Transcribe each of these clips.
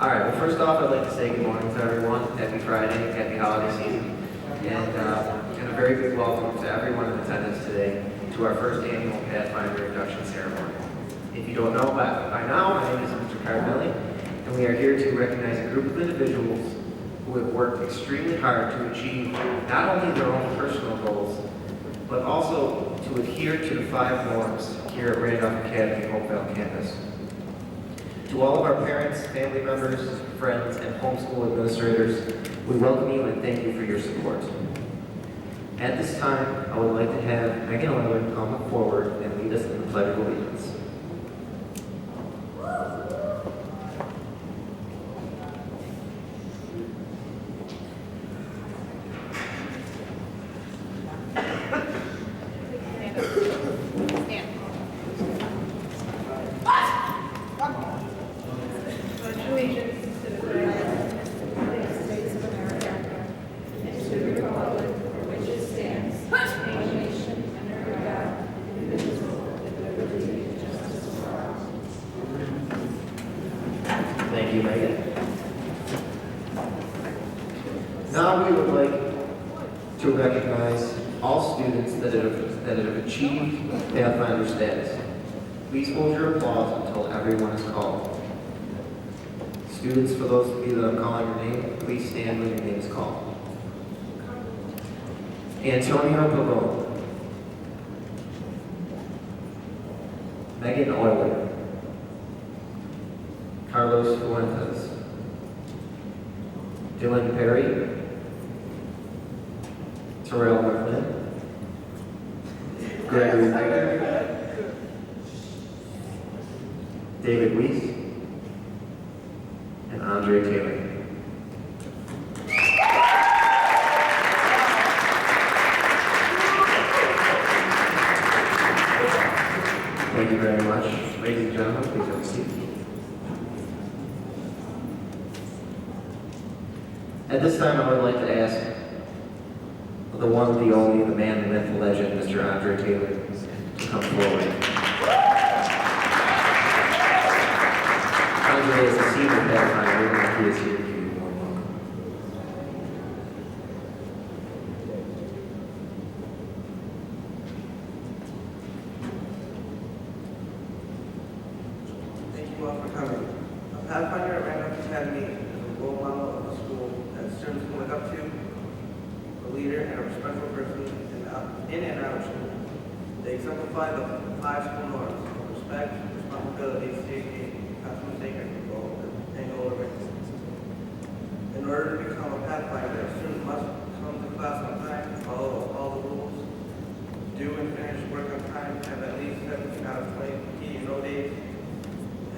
All right, well, first off, I'd like to say good morning to everyone. Happy Friday, happy holiday season, and a very big welcome to everyone in attendance today to our first annual Pathfinder Induction Ceremony. If you don't know by now, my name is Mr. Cardinelli, and we are here to recognize a group of individuals who have worked extremely hard to achieve not only their own personal goals, but also to adhere to the 5 norms here at Randolph Academy Hopevale campus. To all of our parents, family members, friends, and homeschool administrators, we welcome you and thank you for your support. At this time, I would like to have Megan Euler come forward and lead us in the Pledge of Allegiance. Thank you, Megan. Now we would like to recognize all students that have achieved Pathfinder status. Please hold your applause until everyone is called. Students, for those of you that I'm calling your name, please stand when your name is called. Antonio Pavone. Megan Euler. Carlos Fuentes, Dylan Perry, Terrell Merlin, Gregory Meyer, David Weiss, and Andre Taylor. Thank you very much. Ladies and gentlemen, please have a seat. At this time, I would like to ask the one, the only, the man, the myth, the legend, Mr. Andre Taylor, to come forward. Andre is a senior Pathfinder, and he is here to give you a warm welcome. Thank you all for coming. A Pathfinder at Randolph Academy is a role model of a school that students can look up to, a leader and a respectful person in and out of school. They exemplify the 5 school norms of respect, responsibility, safety, passive mistake, and goal oriented. In order to become a Pathfinder, a student must come to class on time, follow all the rules, do and finish work on time, have at least 17 out of 20 PE days,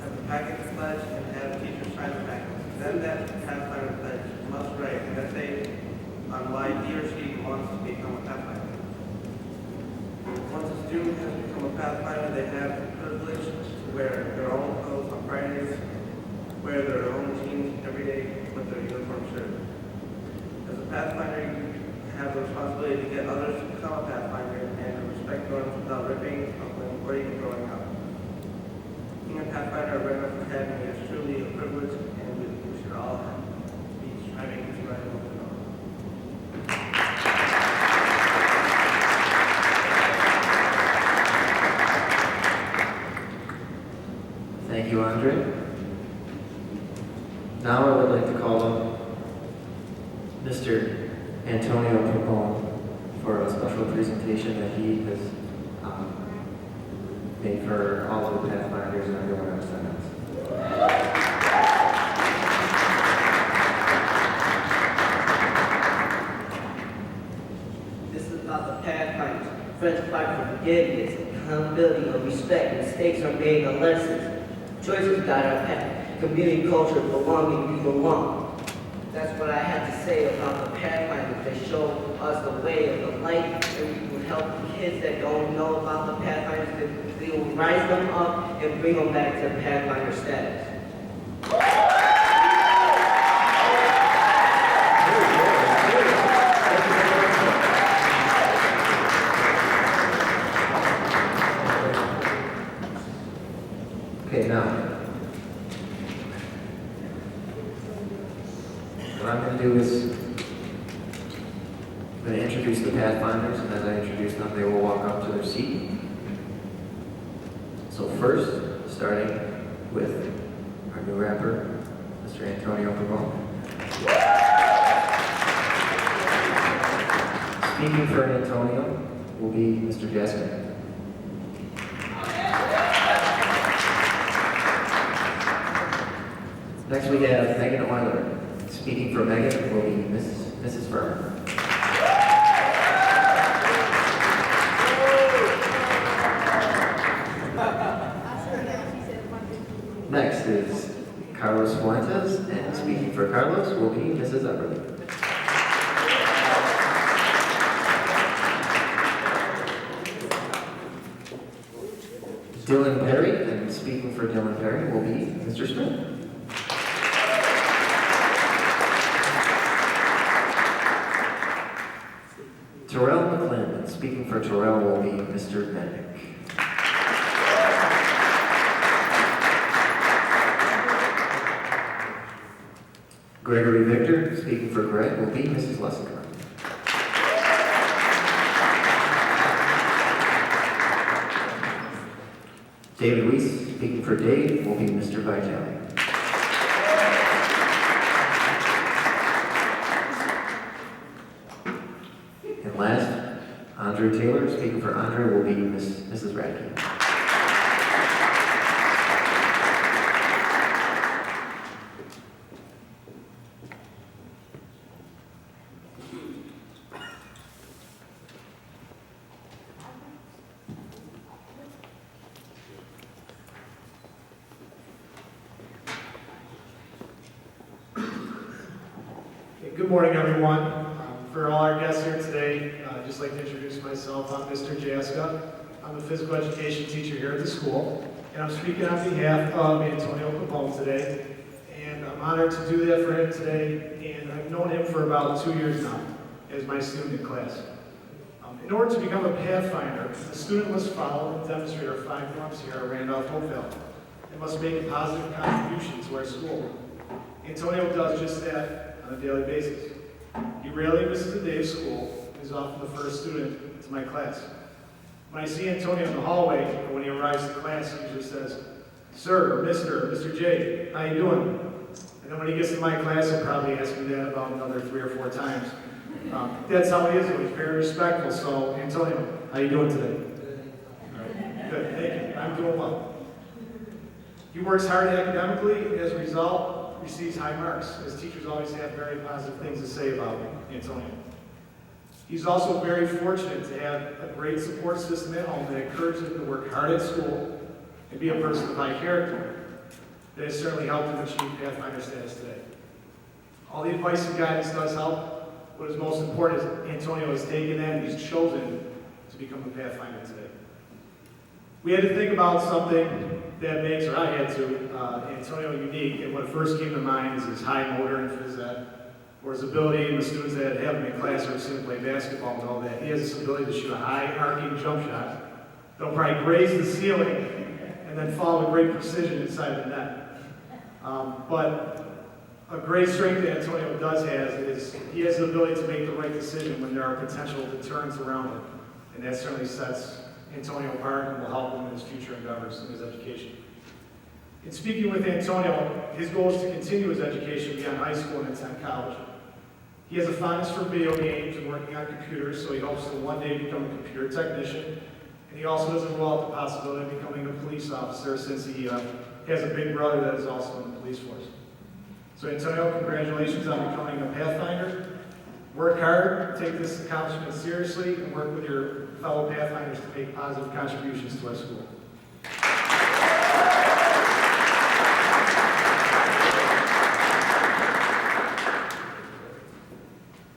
have a package pledge, and have teachers sign the package. Then that Pathfinder pledge must write an essay on why he or she wants to become a Pathfinder. Once a student has become a Pathfinder, they have the privilege to wear their own clothes on Fridays, wear their own jeans every day with their uniform shirt. As a Pathfinder, you have the responsibility to get others to become a Pathfinder and to respect norms without ripping, humbling, or even throwing out. Being a Pathfinder at Randolph Academy is truly a privilege, and we should all be striving to write over the norm. Thank you, Andre. Now I would like to call up Mr. Antonio Pavone for a special presentation that he has made for all of the Pathfinders and everyone in attendance. This is about the Pathfinders. Friends fight for forgiveness, accountability, or respect. Mistakes are made on lessons. Choices guide our path. Community culture, belonging, we belong. That's what I had to say about the Pathfinders. They show us the way of the light, and we will help the kids that don't know about the Pathfinders. We will rise them up and bring them back to Pathfinder status. Okay, now, What I'm going to do is I'm going to introduce the Pathfinders, and as I introduce them, they will walk up to their seat. So first, starting with our new rapper, Mr. Antonio Pavone. Speaking for Antonio will be Mr. Jasper. Next we have Megan Euler. Speaking for Megan will be Mrs. Furman. Next is Carlos Fuentes, and speaking for Carlos will be Mrs. Everly. Dylan Perry, and speaking for Dylan Perry will be Mr. Smith. Terrell McClellan, and speaking for Terrell will be Mr. Bendick. Gregory Victor, speaking for Greg, will be Mrs. Lessinger. David Weiss, speaking for Dave, will be Mr. Vitale. And last, Andre Taylor, speaking for Andre, will be Mrs. Radke. Good morning, everyone. For all our guests here today, I'd just like to introduce myself. I'm Mr. Jaska. I'm a physical education teacher here at the school, and I'm speaking on behalf of Antonio Pavone today. And I'm honored to do that for him today, and I've known him for about 2 years now as my student in class. In order to become a Pathfinder, the student must follow and demonstrate our 5 norms here at Randolph-Hopeville. They must make a positive contribution to our school. Antonio does just that on a daily basis. He rarely misses a day of school. He's often the first student to my class. When I see Antonio in the hallway, or when he arrives to class, he usually says, "Sir," or Mr. J, "how you doing?" And then when he gets to my class, he'll probably ask me that about another 3 or 4 times. That's how he is. He's very respectful. So, Antonio, how you doing today? All right. Good, thank you. I'm doing well. He works hard academically, and as a result, receives high marks, as teachers always have very positive things to say about Antonio. He's also very fortunate to have a great support system at home that encourages him to work hard at school and be a person of high character. That has certainly helped him achieve Pathfinder status today. All the advice and guidance does help. What is most important is Antonio has taken that and he's chosen to become a Pathfinder today. We had to think about something that makes, or I had to, Antonio unique, and what first came to mind is his high motor and phys ed, or his ability, and the students that have him in class or seen him play basketball and all that. He has this ability to shoot a high arcing jump shot that'll probably graze the ceiling and then fall with great precision inside the net. But a great strength that Antonio does have is he has the ability to make the right decision when there are potential deterrents around him, and that certainly sets Antonio apart and will help him in his future endeavors in his education. In speaking with Antonio, his goal is to continue his education beyond high school and attend college. He has a fondness for video games and working on computers, so he hopes to one day become a computer technician. And he also doesn't rule out the possibility of becoming a police officer, since he has a big brother that is also in the police force. So Antonio, congratulations on becoming a Pathfinder. Work hard, take this accomplishment seriously, and work with your fellow Pathfinders to make positive contributions to our school.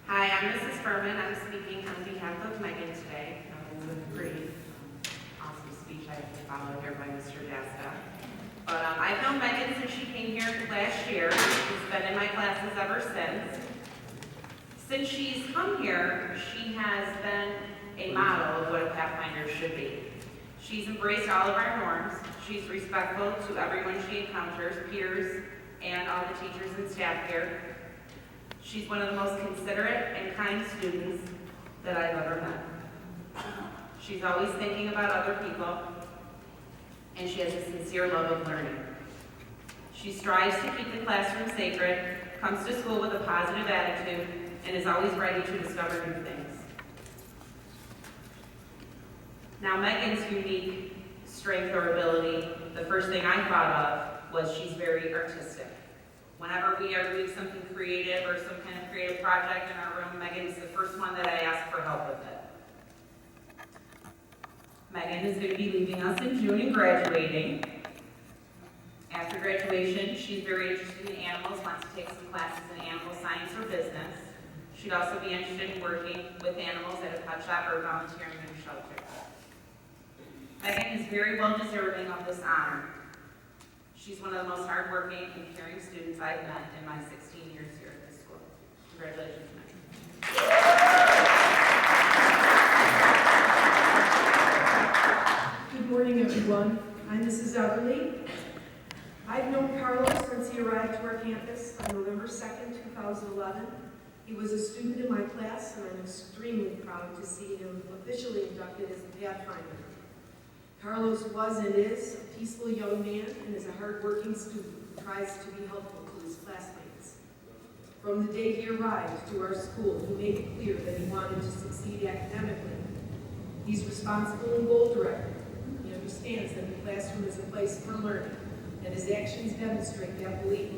Hi, I'm Mrs. Furman. I'm speaking on behalf of Megan today. That was a pretty awesome speech I followed here by Mr. Dasta. But I've known Megan since she came here last year. She's been in my classes ever since. Since she's come here, she has been a model of what a Pathfinder should be. She's embraced all of our norms. She's respectful to everyone she encounters, peers, and all the teachers and staff here. She's one of the most considerate and kind students that I've ever met. She's always thinking about other people, and she has a sincere love of learning. She strives to keep the classroom sacred, comes to school with a positive attitude, and is always ready to discover new things. Now, Megan's unique strength or ability, the first thing I thought of was she's very artistic. Whenever we are doing something creative or some kind of creative project in our room, Megan's the first one that I ask for help with it. Megan is going to be leaving us in June and graduating. After graduation, she's very interested in animals, wants to take some classes in animal science or business. She'd also be interested in working with animals at a pet shop or volunteering in a shelter. Megan is very well deserving of this honor. She's one of the most hardworking and caring students I've met in my 16 years here at this school. Congratulations, Megan. Good morning, everyone. I'm Mrs. Everly. I've known Carlos since he arrived to our campus on November 2nd, 2011. He was a student in my class, and I'm extremely proud to see him officially inducted as a Pathfinder. Carlos was and is a peaceful young man and is a hardworking student who tries to be helpful to his classmates. From the day he arrived to our school, he made it clear that he wanted to succeed academically. He's responsible and goal-directed. He understands that the classroom is a place for learning, and his actions demonstrate that belief.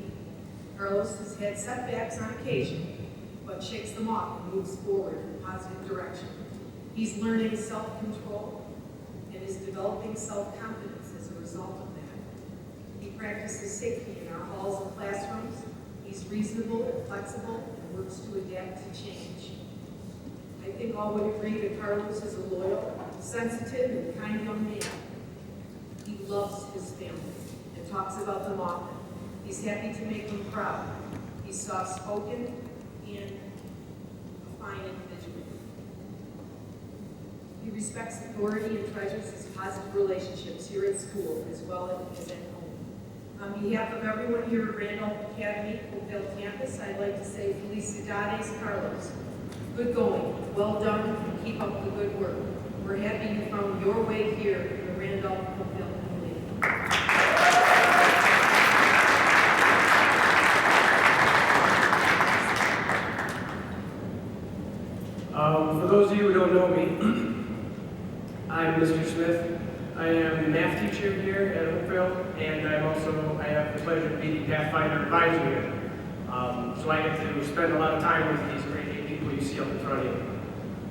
Carlos has had setbacks on occasion, but shakes them off and moves forward in a positive direction. He's learning self-control and is developing self-confidence as a result of that. He practices safety in our halls and classrooms. He's reasonable and flexible and works to adapt to change. I think all would agree that Carlos is a loyal, sensitive, and kind young man. He loves his family and talks about them often. He's happy to make them proud. He's soft-spoken and a fine individual. He respects authority and treasures his positive relationships here at school as well as at home. On behalf of everyone here at Randolph Academy, Hopedale campus, I'd like to say Felicidades, Carlos. Good going, well done, and keep up the good work. We're happy you found your way here in the Randolph Hopedale community. For those of you who don't know me, I'm Mr. Smith. I am a math teacher here at Hopedale, and I have the pleasure of being the Pathfinder advisor here. So I get to spend a lot of time with these great people you see up in front of you.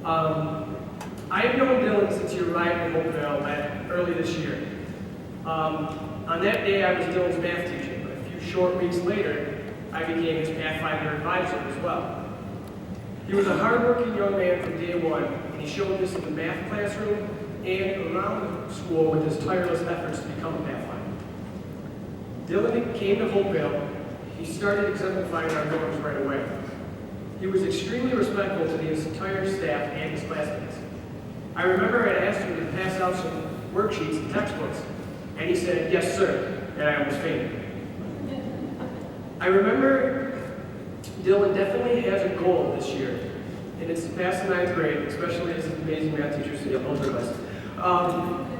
I have known Dylan since he arrived in Hopedale early this year. On that day, I was Dylan's math teacher, but a few short weeks later, I became his Pathfinder advisor as well. He was a hardworking young man from day one, and he showed this in the math classroom and around the school with his tireless efforts to become a Pathfinder. Dylan came to Hopedale. He started exemplifying our norms right away. He was extremely respectful to his entire staff and his classmates. I remember I asked him to pass out some worksheets and textbooks, and he said, "Yes, sir," and I almost fainted. I remember Dylan definitely has a goal this year, and it's to pass the 9th grade, especially as an amazing math teacher, so those are us,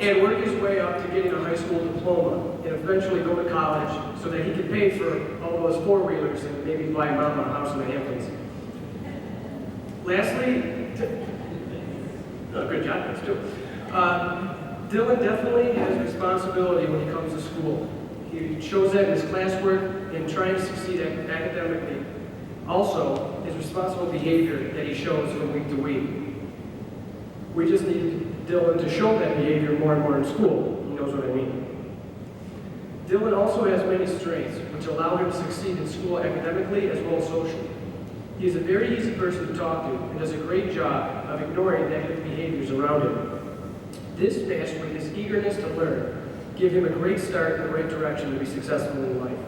and work his way up to getting a high school diploma, and eventually go to college so that he can pay for all those four-wheelers and maybe buy mom a house in the Hamptons. Lastly, good job, that's too. Dylan definitely has responsibility when he comes to school. He shows that in his classwork and trying to succeed academically. Also, his responsible behavior that he shows from week to week. We just need Dylan to show that behavior more and more in school. He knows what I mean. Dylan also has many strengths, which allow him to succeed in school academically as well as socially. He is a very easy person to talk to and does a great job of ignoring negative behaviors around him. This, matched with his eagerness to learn, give him a great start in the right direction to be successful in life.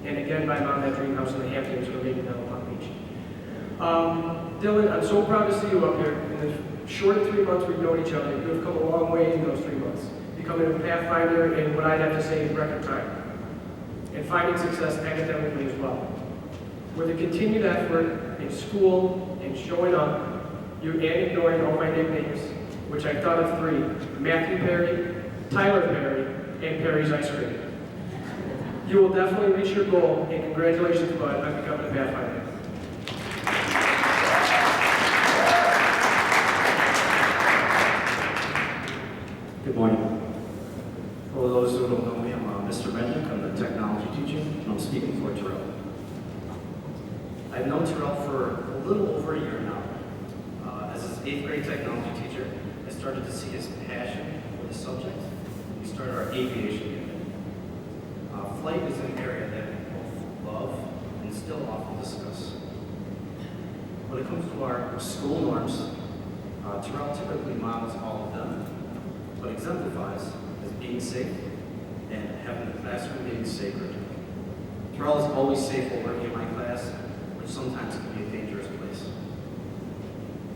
And again, buy mom that dream house in the Hamptons or maybe down Palm Beach. Dylan, I'm so proud to see you up here. In the short 3 months we've known each other, you have come a long way in those 3 months. Becoming a Pathfinder in what I'd have to say is record time. And finding success academically as well. With a continued effort in school and showing up, you and ignoring all my nicknames, which I thought of 3, Matthew Perry, Tyler Perry, and Perry's Ice Cream. You will definitely reach your goal, and congratulations, bud, on becoming a Pathfinder. Good morning. For those who don't know me, I'm Mr. Rednick. I'm the technology teacher, and I'm speaking for Terrell. I've known Terrell for a little over a year now. As his 8th grade technology teacher, I started to see his passion for the subject. We started our aviation unit. Flight is an area that we both love and still often discuss. When it comes to our school norms, Terrell typically models all of them, but exemplifies as being safe and having the classroom being sacred. Terrell is always safe while working in my class, which sometimes can be a dangerous place.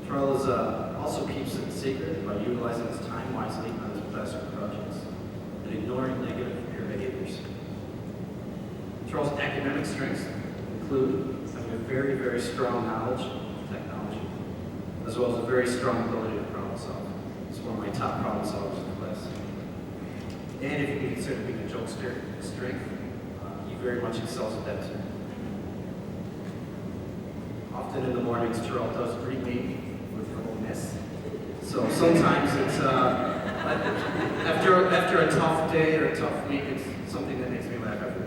Terrell also keeps it sacred by utilizing his time wisely on his classroom projects and ignoring negative peer behaviors. Terrell's academic strengths include having a very, very strong knowledge of technology, as well as a very strong ability to problem solve. He's one of my top problem solvers in the class. And if you can consider being a jokester a strength, he very much excels at that too. Often in the mornings, Terrell does greet me with a little miss. So sometimes it's, after a tough day or a tough week, it's something that makes me laugh every day.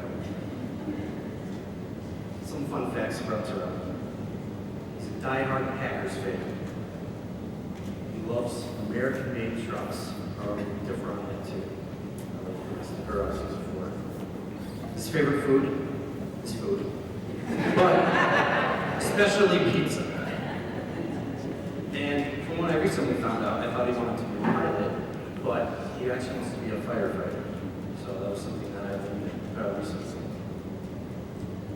Some fun facts about Terrell. He's a diehard Packers fan. He loves American-made trucks, or we differ on that too. I like the Burrow season 4. His favorite food is food, but especially pizza. And from what I recently found out, I thought he wanted to be a pilot, but he actually wants to be a firefighter. So that was something that I learned recently.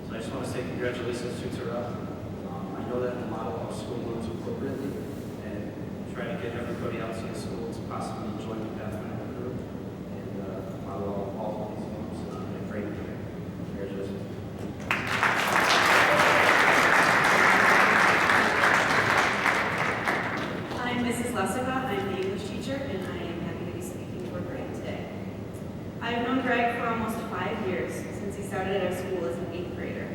So I just want to say congratulations to Terrell. I know that the model of school norms appropriately and try to get everybody else in the school to possibly join the Pathfinder group and model all of these norms in a great way. Congratulations. I'm Mrs. Lessica. I'm the English teacher, and I am happy to be speaking for Greg today. I have known Greg for almost 5 years, since he started at our school as an 8th grader.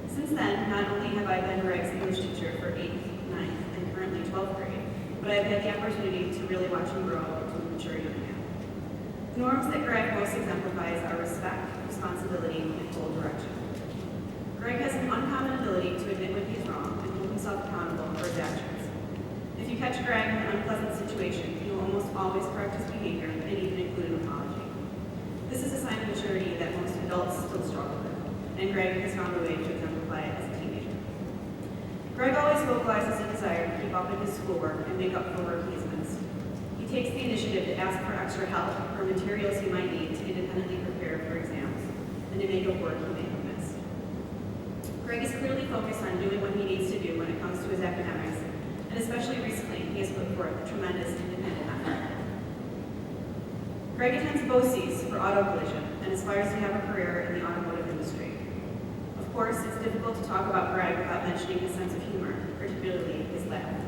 Since then, not only have I been Greg's English teacher for 8th, 9th, and currently 12th grade, but I've had the opportunity to really watch him grow into a mature young man. The norms that Greg most exemplifies are respect, responsibility, and goal direction. Greg has an uncommon ability to admit when he's wrong and hold himself accountable for his actions. If you catch Greg in an unpleasant situation, he will almost always correct his behavior and even include an apology. This is a sign of maturity that most adults still struggle with, and Greg has found a way to exemplify it as a teenager. Greg always vocalizes a desire to keep up with his schoolwork and make up for work he has missed. He takes the initiative to ask for extra help or materials he might need to independently prepare for exams and to make up work he may have missed. Greg is clearly focused on doing what he needs to do when it comes to his academics, and especially recently, he has put forth a tremendous independent effort. Greg attends BOCES for auto collision and aspires to have a career in the automotive industry. Of course, it's difficult to talk about Greg without mentioning his sense of humor, particularly his laugh.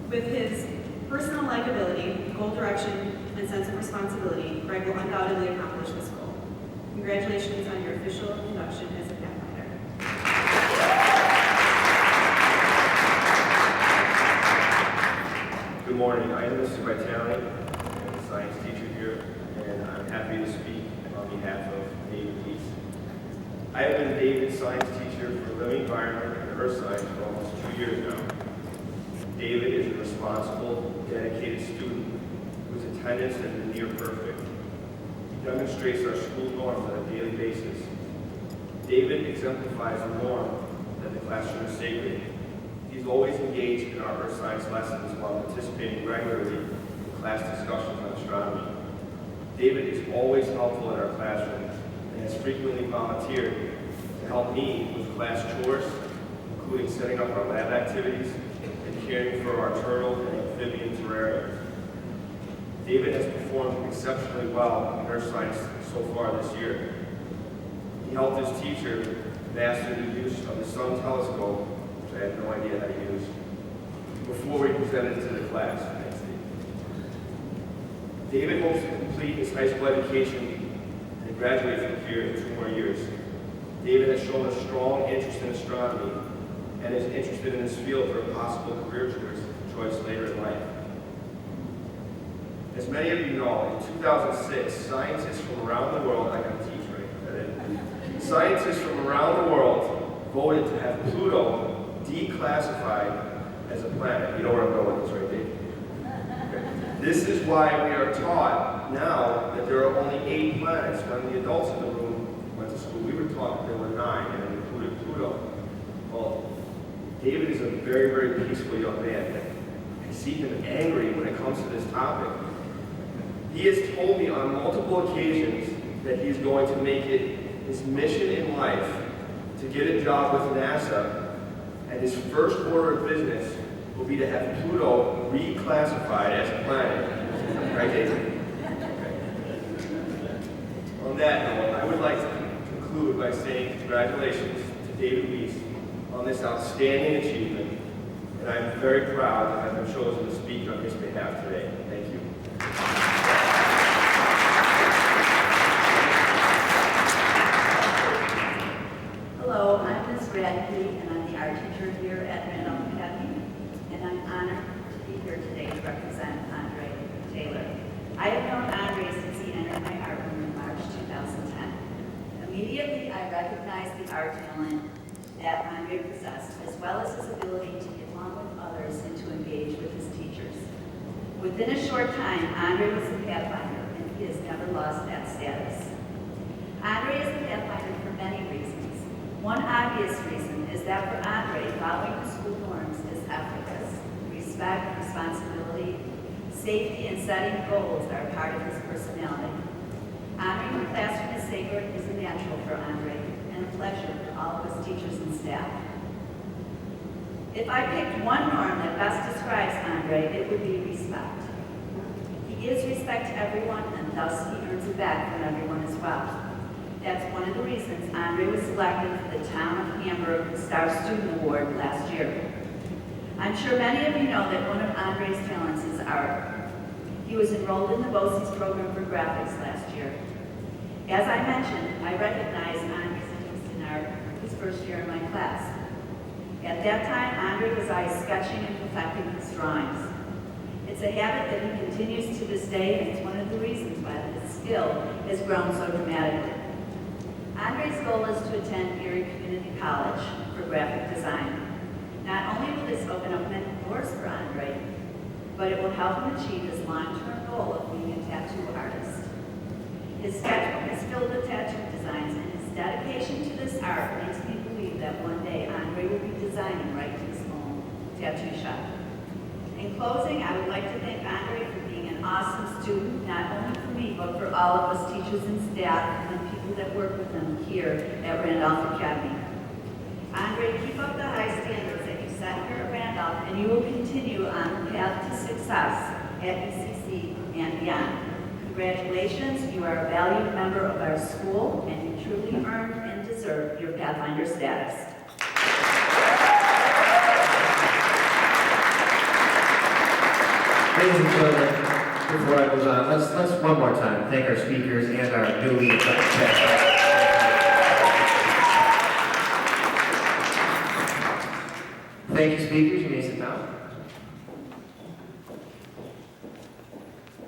With his personal likability, goal direction, and sense of responsibility, Greg will undoubtedly accomplish this goal. Congratulations on your official induction as a Pathfinder. Good morning. I am Mr. Vitale. I'm a science teacher here, and I'm happy to speak on behalf of David Peace. I have been David's science teacher for living environment and earth science for almost 2 years now. David is a responsible, dedicated student whose attendance has been near perfect. He demonstrates our school norms on a daily basis. David exemplifies the norm that the classroom is sacred. He's always engaged in our earth science lessons while participating regularly in class discussions on astronomy. David is always helpful in our classroom and has frequently volunteered to help me with class chores, including setting up our lab activities and caring for our turtle and amphibian terrarium. David has performed exceptionally well in earth science so far this year. He helped his teacher master the use of the sun telescope, which I had no idea how to use, before we presented to the class. Thanks, Dave. David hopes to complete his high school education and graduate from here in 2 more years. David has shown a strong interest in astronomy and is interested in this field for a possible career choice later in life. As many of you know, in 2006, scientists from around the world, I got to teach, right? Scientists from around the world voted to have Pluto declassified as a planet. You know where I'm going with this, right, Dave? Okay. This is why we are taught now that there are only 8 planets. When the adults in the room went to school, we were taught that there were 9, and it included Pluto. Well, David is a very, very peaceful young man. I see him angry when it comes to this topic. He has told me on multiple occasions that he is going to make it his mission in life to get a job with NASA, and his first order of business will be to have Pluto reclassified as a planet. Right, David? Okay. On that note, I would like to conclude by saying congratulations to David Weiss on this outstanding achievement, and I'm very proud to have been chosen to speak on his behalf today. Thank you. Hello, I'm Ms. Radke, and I'm the art teacher here at Randolph Academy, and I'm honored to be here today to represent Andre Taylor. I have known Andre since he entered my art room in March 2010. Immediately, I recognized the art talent that Andre possessed, as well as his ability to get along with others and to engage with his teachers. Within a short time, Andre was a Pathfinder, and he has never lost that status. Andre is a Pathfinder for many reasons. One obvious reason is that for Andre, following the school norms is effortless. Respect, responsibility, safety, and setting goals are part of his personality. Honoring the classroom is sacred is a natural for Andre, and a pleasure for all of his teachers and staff. If I picked one norm that best describes Andre, it would be respect. He gives respect to everyone, and thus he earns it back from everyone as well. That's one of the reasons Andre was selected for the Town of Hamburg Star Student Award last year. I'm sure many of you know that one of Andre's talents is art. He was enrolled in the BOCES program for graphics last year. As I mentioned, I recognized Andre's interest in art his first year in my class. At that time, Andre was always sketching and perfecting his drawings. It's a habit that he continues to this day, and it's one of the reasons why his skill has grown so dramatically. Andre's goal is to attend Erie Community College for graphic design. Not only will this open up many doors for Andre, but it will help him achieve his long-term goal of being a tattoo artist. His sketchbook is filled with tattoo designs, and his dedication to this art makes me believe that one day Andre will be designing right in his own tattoo shop. In closing, I would like to thank Andre for being an awesome student, not only for me, but for all of us teachers and staff and the people that work with him here at Randolph Academy. Andre, keep up the high standards that you set here at Randolph, and you will continue on the path to success at ECC and beyond. Congratulations, you are a valued member of our school, and you truly earned and deserve your Pathfinder status. Ladies and gentlemen, before I move on, let's one more time thank our speakers and our newly elected staff. Thank you, speakers. You may sit down.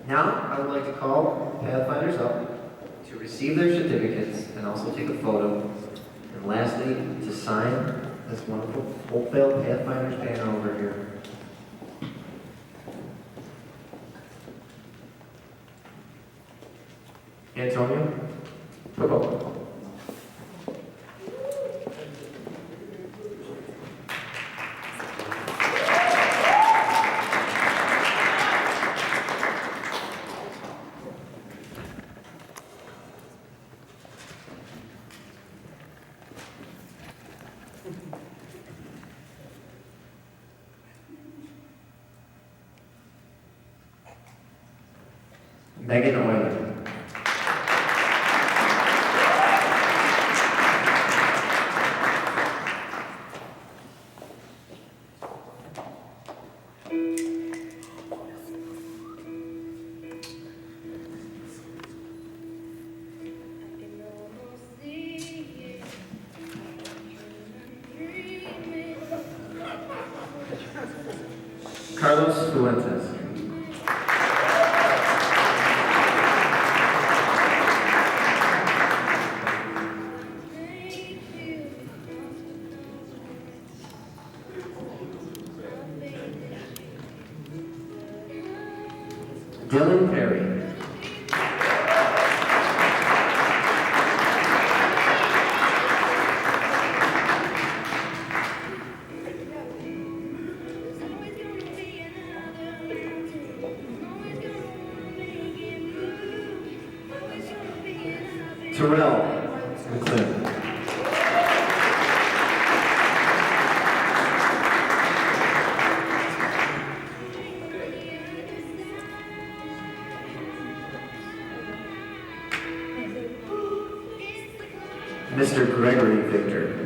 Now, I would like to call Pathfinders up to receive their certificates and also take a photo. And lastly, to sign this wonderful Hopevale Pathfinders banner over here. Antonio, Popo. Megan Euler. Fuentes. Dylan Perry. Terrell McClure. Mr. Gregory Victor.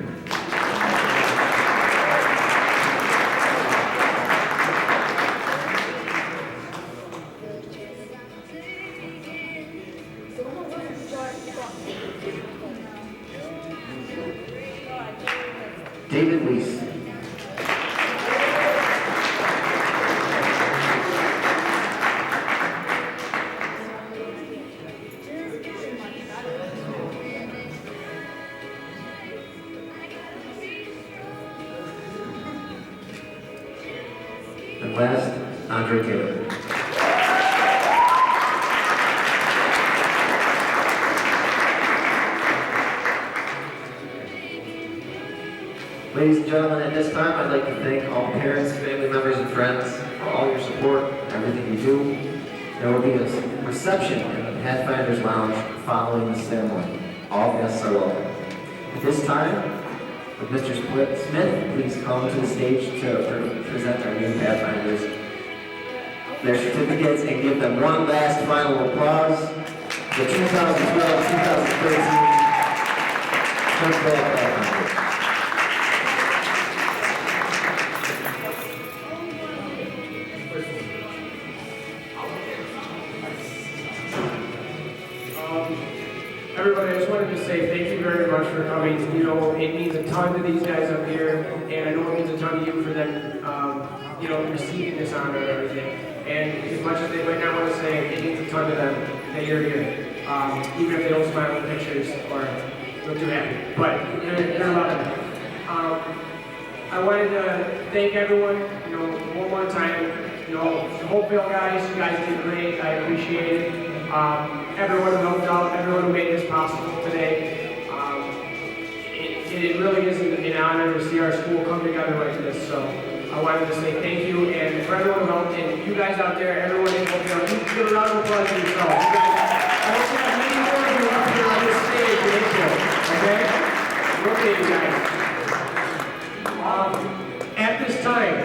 David Weiss. And last, Andre Taylor. Ladies and gentlemen, at this time, I'd like to thank all parents, family members, and friends for all your support, everything you do. There will be a reception in the Pathfinder's Lounge following the ceremony. All guests are welcome. At this time, would Mr. Smith please come to the stage to present our new Pathfinders their certificates and give them one last final applause. The 2012-2013 Pathfinders. Everybody, I just wanted to say thank you very much for coming. You know, it means a ton to these guys up here, and I know it means a ton to you for them, receiving this honor and everything. And as much as they might not want to say, it means a ton to them that you're here. Even if they don't smile in the pictures or look too happy. But they're loving it. I wanted to thank everyone, one more time. The Hopeville guys, you guys did great. I appreciate it. Everyone who helped out, everyone who made this possible today. It really is an honor to see our school come together like this. So I wanted to say thank you, and for everyone who helped, and you guys out there, everyone in Hopeville, you give a round of applause for yourselves. You guys, I hope to have many more of you up here on this stage in April. Okay? Okay, you guys. At this time,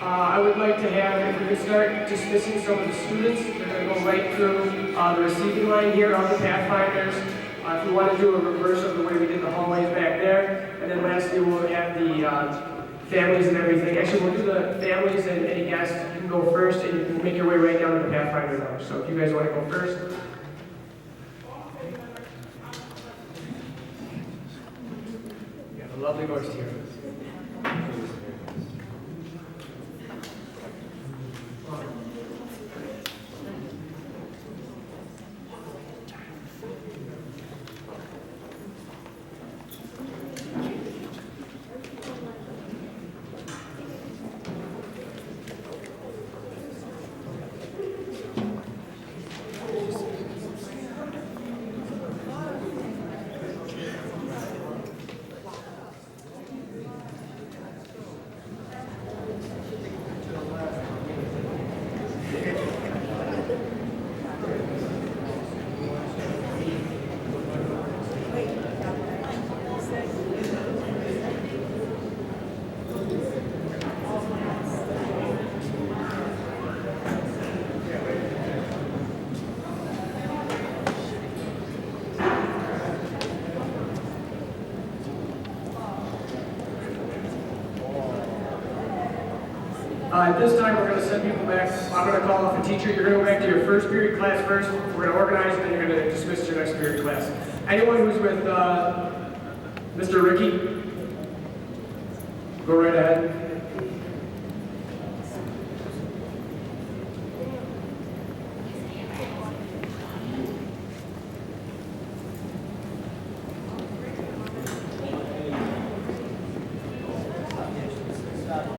I would like to have, if we could start dismissing some of the students. They're going to go right through the receiving line here of the Pathfinders. If we want to do a reverse of the way we did the hallways back there. And then lastly, we'll have the families and everything. Actually, we'll do the families and any guests. You can go first, and you can make your way right down to the Pathfinder Lounge. So if you guys want to go first. You have a lovely voice here. At this time, we're going to send people back. I'm going to call off a teacher. You're going to go back to your first period class first. We're going to organize, and then you're going to dismiss your next period class. Anyone who's with Mr. Ricky, go right ahead.